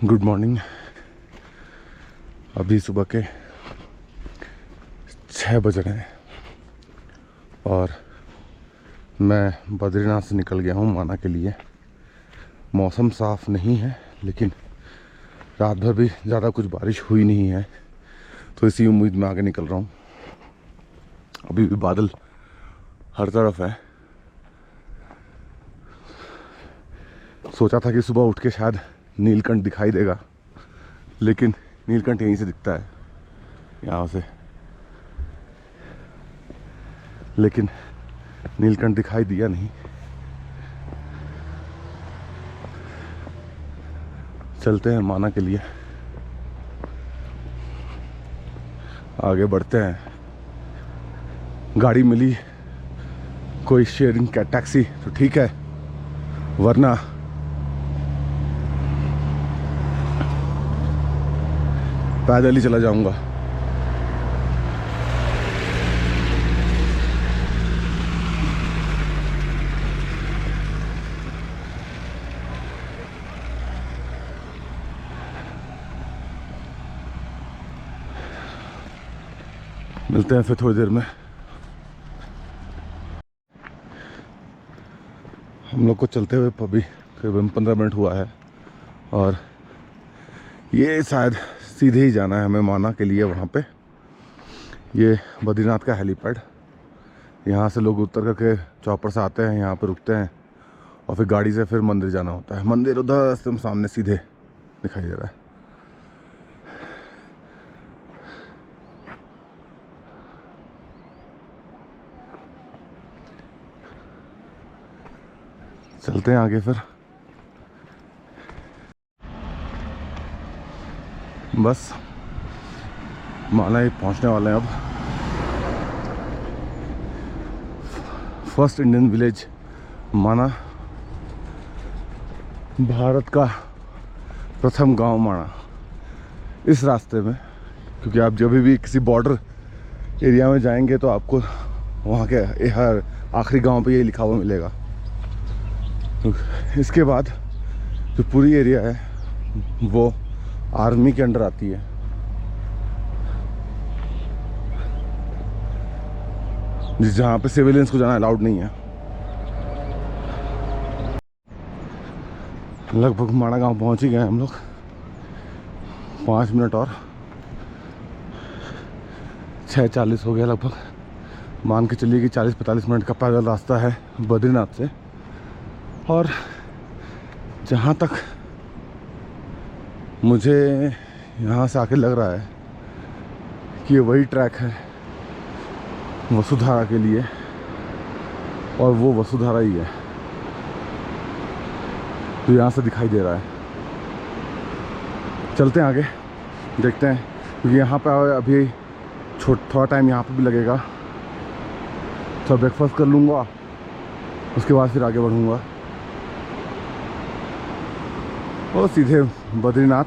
Good morning. अभी सुबह के 6 बज रहे हैं और मैं बद्रीनाथ से निकल गया हूँ माना के लिए। मौसम साफ़ नहीं है लेकिन रात भर भी ज़्यादा कुछ बारिश हुई नहीं है, तो इसी उम्मीद में आगे निकल रहा हूँ। अभी भी बादल हर तरफ है। सोचा था कि सुबह उठ के शायद नीलकंठ दिखाई देगा, लेकिन नीलकंठ यहीं से दिखता है, यहाँ से। लेकिन नीलकंठ दिखाई दिया नहीं। चलते हैं माना के लिए, आगे बढ़ते हैं। गाड़ी मिली कोई शेयरिंग का टैक्सी तो ठीक है, वरना पैदल ही चला जाऊंगा। मिलते हैं फिर थोड़ी देर में। हम लोग को चलते हुए अभी करीबन 15 मिनट हुआ है और ये शायद सीधे ही जाना है हमें माना के लिए। वहाँ पे ये बद्रीनाथ का हेलीपैड, यहाँ से लोग उतर करके चौपर से आते हैं, यहाँ पे रुकते हैं और फिर गाड़ी से फिर मंदिर जाना होता है। मंदिर उधर से सामने सीधे दिखाई दे रहा है। चलते हैं आगे फिर। बस माना ही पहुंचने वाले हैं अब। फर्स्ट इंडियन विलेज माना, भारत का प्रथम गांव माना इस रास्ते में। क्योंकि आप जब भी किसी बॉर्डर एरिया में जाएंगे तो आपको वहाँ के हर आखिरी गांव पे ये लिखा हुआ मिलेगा। तो इसके बाद जो पूरी एरिया है वो आर्मी के अंडर आती है। जहाँ पे सिविलियंस को जाना अलाउड नहीं है। लगभग माड़ा गांव पहुंच ही गए हम लोग। 5 मिनट और, 6:40 हो गया लगभग। मान के चलिए कि 40-45 मिनट का पैदल रास्ता है बद्रीनाथ से। और जहाँ तक मुझे यहाँ से आके लग रहा है कि ये वही ट्रैक है वसुधारा के लिए, और वो वसुधारा ही है तो यहाँ से दिखाई दे रहा है। चलते हैं आगे, देखते हैं। क्योंकि यहाँ पे अभी थोड़ा टाइम यहाँ पे भी लगेगा। थोड़ा ब्रेकफास्ट कर लूँगा, उसके बाद फिर आगे बढ़ूँगा और सीधे बद्रीनाथ।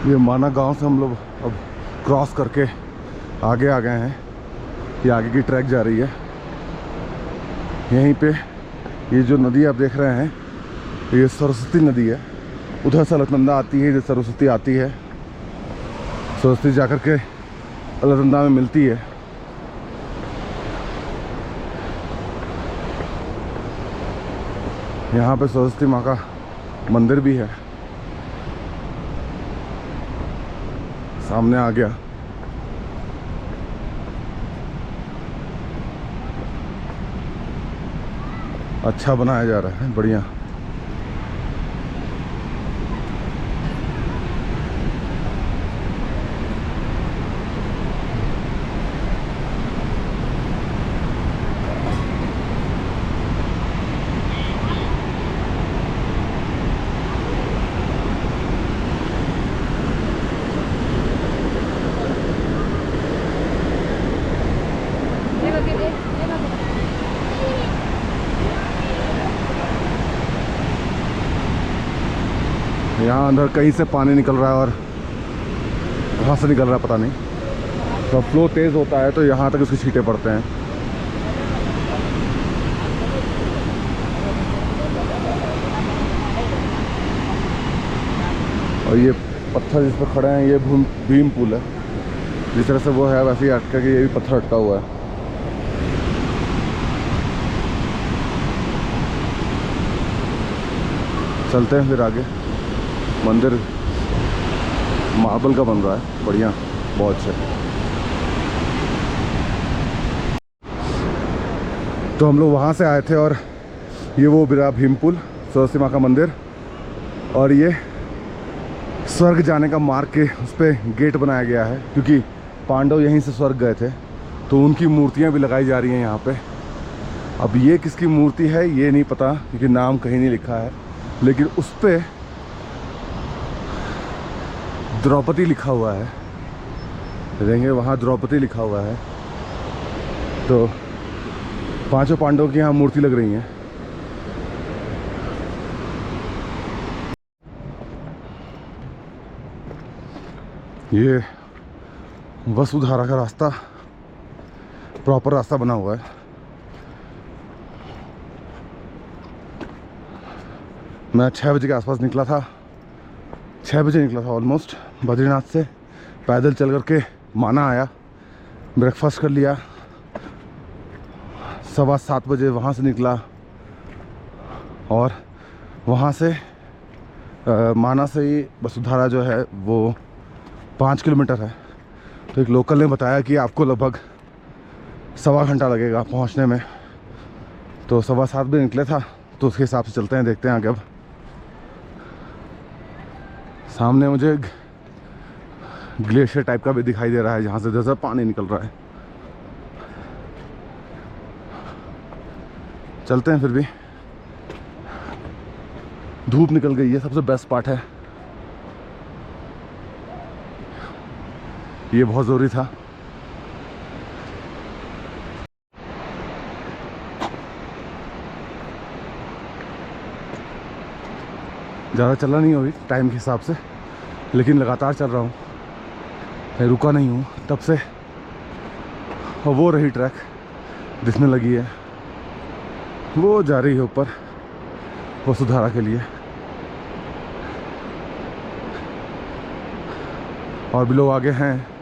ये माना गांव से हम लोग अब क्रॉस करके आगे आ गए हैं। ये आगे की ट्रैक जा रही है। यहीं पे ये जो नदी आप देख रहे हैं ये सरस्वती नदी है। उधर से अलकनंदा आती है, इधर सरस्वती आती है। सरस्वती जाकर के अलकनंदा में मिलती है। यहाँ पे सरस्वती माँ का मंदिर भी है। सामने आ गया। अच्छा बनाया जा रहा है, बढ़िया। यहाँ अंदर कहीं से पानी निकल रहा है और कहाँ से निकल रहा है पता नहीं। तो फ्लो तेज़ होता है तो यहाँ तक उसके छींटे पड़ते हैं। और ये पत्थर जिस पर खड़े हैं ये भीम पुल है। जिस तरह से वो है वैसे ही अटका के ये भी पत्थर अटका हुआ है। चलते हैं फिर आगे। मंदिर मार्बल का बन रहा है, बढ़िया, बहुत अच्छा। तो हम लोग वहाँ से आए थे और ये वो बिरा भीम पुल, सरस्वती माँ का मंदिर, और ये स्वर्ग जाने का मार्ग के उस पर गेट बनाया गया है क्योंकि पांडव यहीं से स्वर्ग गए थे, तो उनकी मूर्तियाँ भी लगाई जा रही हैं यहाँ पे। अब ये किसकी मूर्ति है ये नहीं पता क्योंकि नाम कहीं नहीं लिखा है, लेकिन उस पर द्रौपदी लिखा हुआ है। देखेंगे वहाँ द्रौपदी लिखा हुआ है। तो पांचों पांडवों की यहाँ मूर्ति लग रही है। ये वसुधारा का रास्ता, प्रॉपर रास्ता बना हुआ है। मैं 6 बजे के आसपास निकला था, 6 बजे निकला था ऑलमोस्ट बद्रीनाथ से। पैदल चल करके माना आया, ब्रेकफास्ट कर लिया, 7:15 बजे वहाँ से निकला और वहाँ से माना से ही वसुधारा जो है वो 5 किलोमीटर है। तो एक लोकल ने बताया कि आपको लगभग 1.25 घंटा लगेगा पहुँचने में। तो 7:15 बजे निकले था, तो उसके हिसाब से चलते हैं, देखते हैं आगे। अब सामने मुझे ग्लेशियर टाइप का भी दिखाई दे रहा है जहाँ से जैसा पानी निकल रहा है। चलते हैं फिर भी। धूप निकल गई है, सबसे बेस्ट पार्ट है ये, बहुत ज़रूरी था। ज़्यादा चला नहीं होगी टाइम के हिसाब से, लेकिन लगातार चल रहा हूँ, मैं रुका नहीं हूँ तब से। और वो रही ट्रैक दिखने लगी है, वो जा रही है ऊपर वसुधारा के लिए। और भी लोग आगे हैं।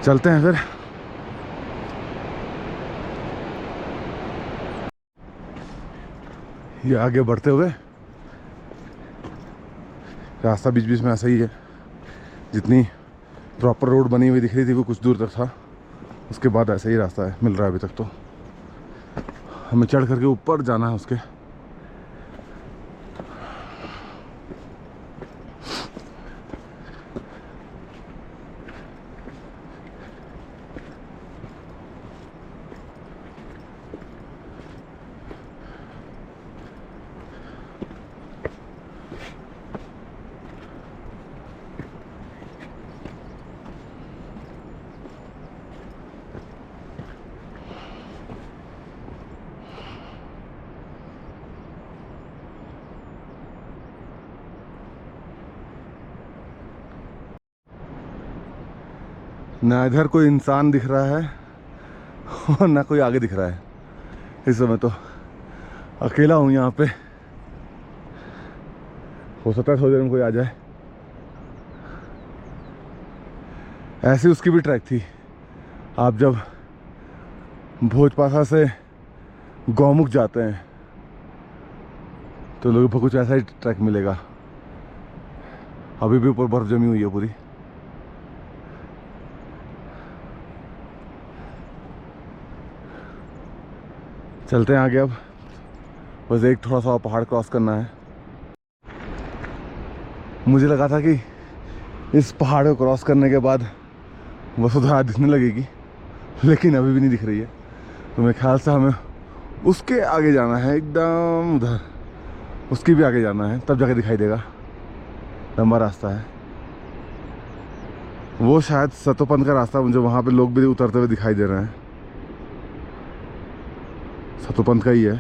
चलते हैं फिर। ये आगे बढ़ते हुए रास्ता बीच बीच में ऐसा ही है, जितनी प्रॉपर रोड बनी हुई दिख रही थी वो कुछ दूर तक था, उसके बाद ऐसा ही रास्ता है, मिल रहा है अभी तक। तो हमें चढ़ करके ऊपर जाना है उसके। ना इधर कोई इंसान दिख रहा है और ना कोई आगे दिख रहा है इस समय। तो अकेला हूँ यहाँ पे, हो सकता है थोड़ी देर में कोई आ जाए। ऐसी उसकी भी ट्रैक थी, आप जब भोजपासा से गौमुख जाते हैं तो लोगों को कुछ ऐसा ही ट्रैक मिलेगा। अभी भी ऊपर बर्फ जमी हुई है पूरी। चलते हैं आगे। अब बस एक थोड़ा सा पहाड़ क्रॉस करना है। मुझे लगा था कि इस पहाड़ को क्रॉस करने के बाद वसुधारा दिखने लगेगी, लेकिन अभी भी नहीं दिख रही है। तो मेरे ख्याल से हमें उसके आगे जाना है, एकदम उधर, उसकी भी आगे जाना है, तब जाके दिखाई देगा। लंबा रास्ता है वो, शायद सतोपंथ का रास्ता, मुझे वहाँ पे लोग भी उतरते हुए दिखाई दे रहे हैं। सतोपंथ का ही है।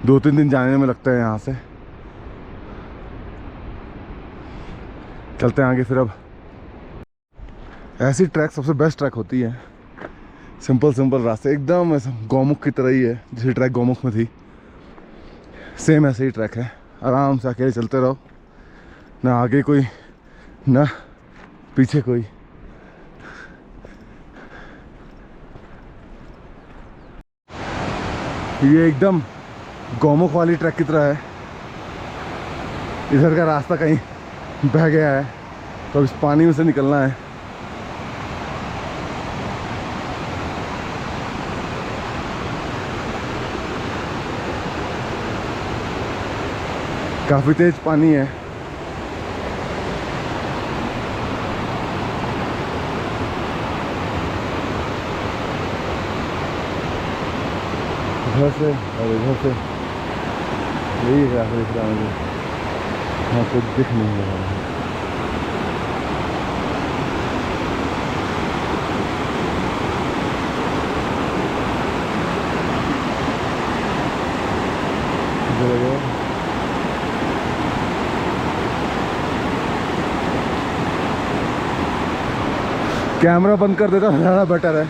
2-3 दिन जाने में लगता है यहाँ से। चलते हैं आगे फिर। अब ऐसी ट्रैक सबसे बेस्ट ट्रैक होती है, सिंपल सिंपल रास्ते, एकदम ऐसा गौमुख की तरह ही है। जैसे ट्रैक गौमुख में थी, सेम ऐसे ही ट्रैक है। आराम से अकेले चलते रहो, ना आगे कोई ना पीछे कोई। ये एकदम गौमुख वाली ट्रैक की तरह है। इधर का रास्ता कहीं बह गया है, तो इस पानी में से निकलना है। काफी तेज पानी है। इधर से और इधर से यही रास्ता दिख रहा है मुझे, हाँ कुछ दिख नहीं रहा है। कैमरा बंद कर देता ज़्यादा बेटर है।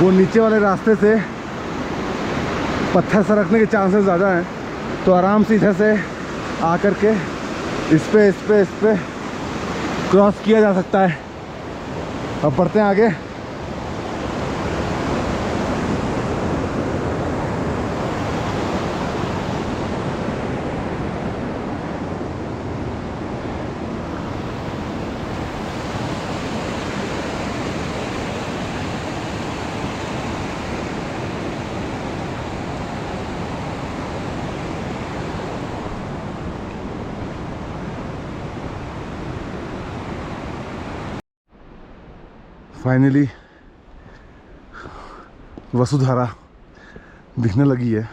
वो नीचे वाले रास्ते से पत्थर सरकने के चांसेस ज़्यादा हैं, तो आराम से इधर से आकर के इस पे क्रॉस किया जा सकता है। अब बढ़ते हैं आगे। फाइनली वसुधारा दिखने लगी है।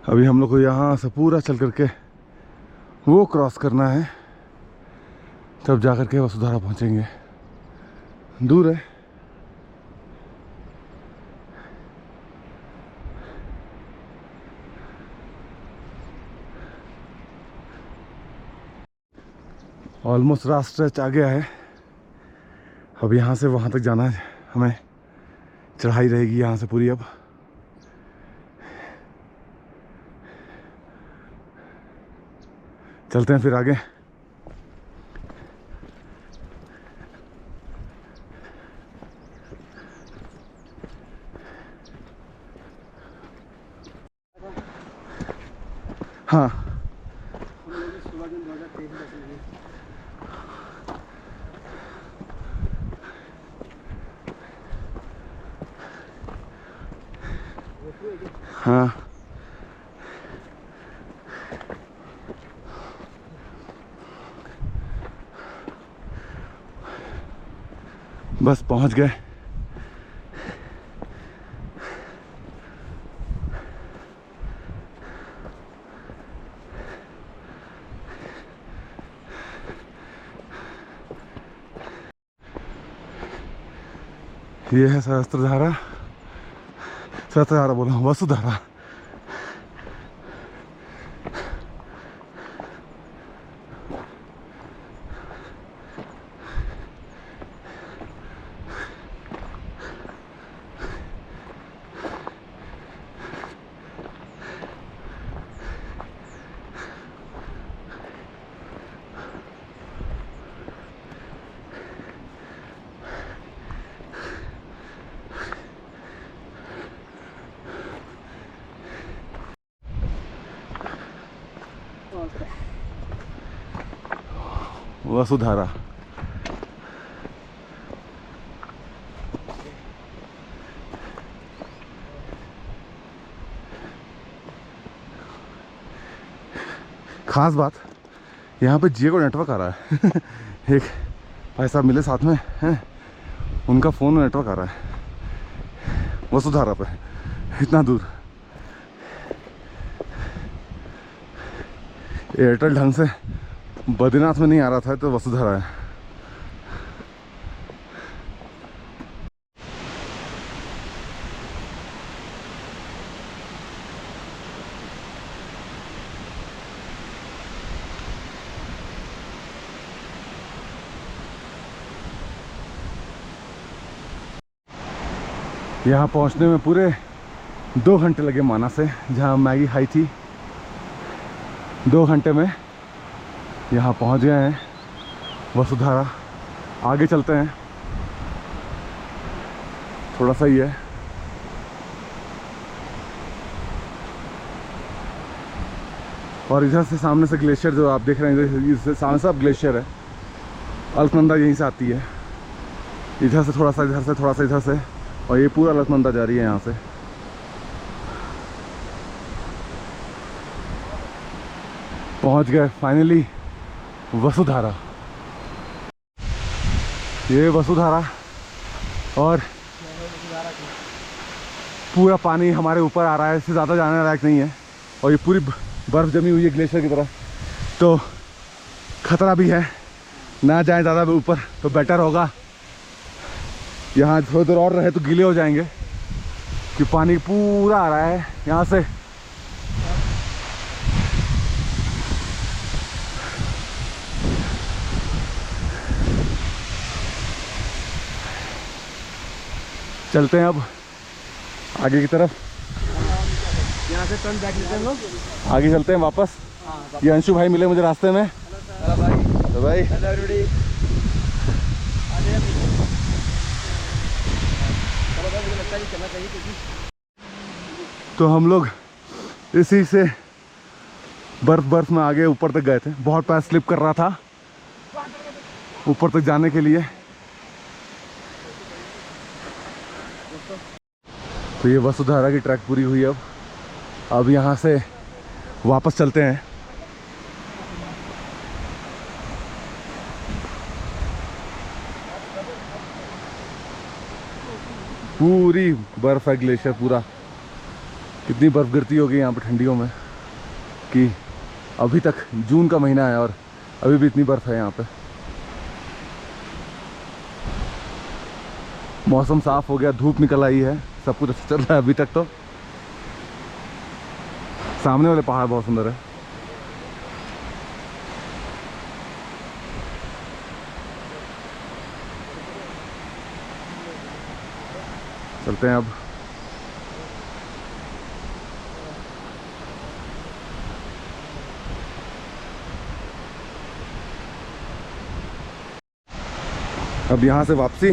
अभी हम लोग को यहाँ से पूरा चल करके वो क्रॉस करना है, तब जा करके वसुधारा पहुँचेंगे। दूर है। ऑलमोस्ट रास्ता स्ट्रेच आ गया है। अब यहाँ से वहाँ तक जाना है हमें, चढ़ाई रहेगी यहाँ से पूरी। अब चलते हैं फिर आगे। हाँ हाँ बस पहुंच गए। ये है सहस्त्रधारा, सहस्त्रधारा बोला, वसुधारा। वसुधारा खास बात यहाँ पे जियो का नेटवर्क आ रहा है। एक भाई साहब मिले साथ में हैं, उनका फ़ोन में नेटवर्क आ रहा है वसुधारा पे, इतना दूर। एयरटेल ढंग से बद्रीनाथ में नहीं आ रहा था, तो वसुधारा है। यहाँ पहुँचने में पूरे 2 घंटे लगे माना से, जहाँ मैगी खाई थी। 2 घंटे में यहाँ पहुँच गए हैं वसुधारा। आगे चलते हैं, थोड़ा सा ही है। और इधर से सामने से ग्लेशियर जो आप देख रहे हैं, इधर सामने से अब ग्लेशियर है। अलकनंदा यहीं से आती है, इधर से थोड़ा सा, इधर से थोड़ा सा, इधर से, और ये पूरा अलकनंदा जा रही है यहाँ से। पहुँच गए फाइनली वसुधारा। ये वसुधारा, और पूरा पानी हमारे ऊपर आ रहा है, इससे ज़्यादा जाने लायक नहीं है। और ये पूरी बर्फ़ जमी हुई है ग्लेशियर की तरह, तो खतरा भी है, ना जाएं ज़्यादा ऊपर तो बेटर होगा। यहाँ थोड़ी देर और रहे तो गीले हो जाएंगे, कि पानी पूरा आ रहा है यहाँ से। चलते हैं अब आगे की तरफ। यहाँ से टर्न बैक लेते हैं हम लोग, आगे चलते हैं वापस। ये अंशु भाई मिले मुझे रास्ते में। तो भाई तो हम लोग इसी से बर्फ में आगे ऊपर तक गए थे। बहुत पैर स्लिप कर रहा था ऊपर तक जाने के लिए। तो ये वसुधारा की ट्रैक पूरी हुई। अब यहाँ से वापस चलते हैं। पूरी बर्फ है, ग्लेशियर पूरा। कितनी बर्फ गिरती होगी यहाँ पे ठंडियों में, कि अभी तक जून का महीना है और अभी भी इतनी बर्फ है यहाँ पे। मौसम साफ हो गया, धूप निकल आई है, सब कुछ अच्छा चल रहा है अभी तक। तो सामने वाले पहाड़ बहुत सुंदर है। चलते हैं अब। अब यहाँ से वापसी,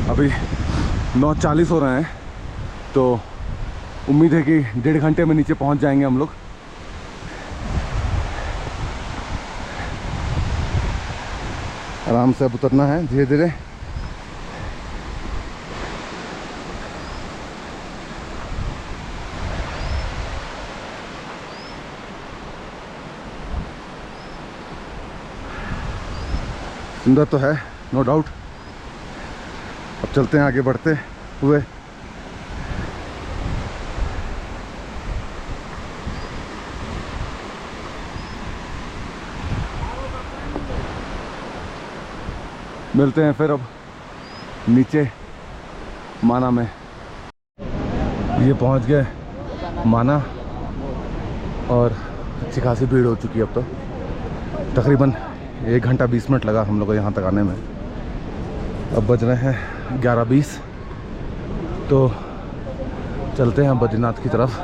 अभी 9:40 हो रहे हैं, तो उम्मीद है कि 1.5 घंटे में नीचे पहुँच जाएंगे हम लोग। आराम से अब उतरना है धीरे धीरे। सुंदर तो है, नो डाउट। अब चलते हैं आगे बढ़ते हुए। मिलते हैं फिर अब नीचे माना में। ये पहुंच गए माना, और अच्छी खासी भीड़ हो चुकी है अब तो। तकरीबन 1 घंटा 20 मिनट लगा हम लोग को यहाँ तक आने में। अब बज रहे हैं 11:20, तो चलते हैं बद्रीनाथ की तरफ।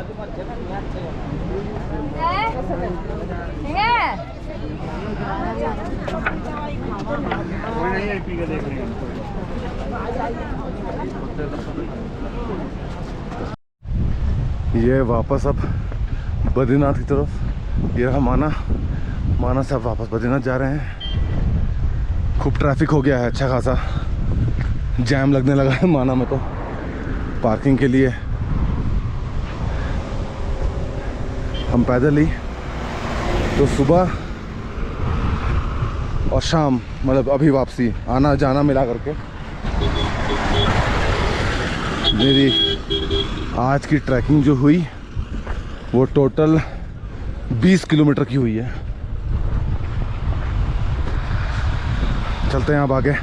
ये वापस अब बद्रीनाथ की तरफ। ये रहा माना। माना से अब वापस बद्रीनाथ जा रहे हैं। खूब ट्रैफिक हो गया है, अच्छा खासा जैम लगने लगा है माना में तो, पार्किंग के लिए। हम पैदल ही, तो सुबह और शाम, मतलब अभी वापसी, आना जाना मिला करके मेरी आज की ट्रैकिंग जो हुई वो टोटल 20 किलोमीटर की हुई है। चलते हैं अब आगे।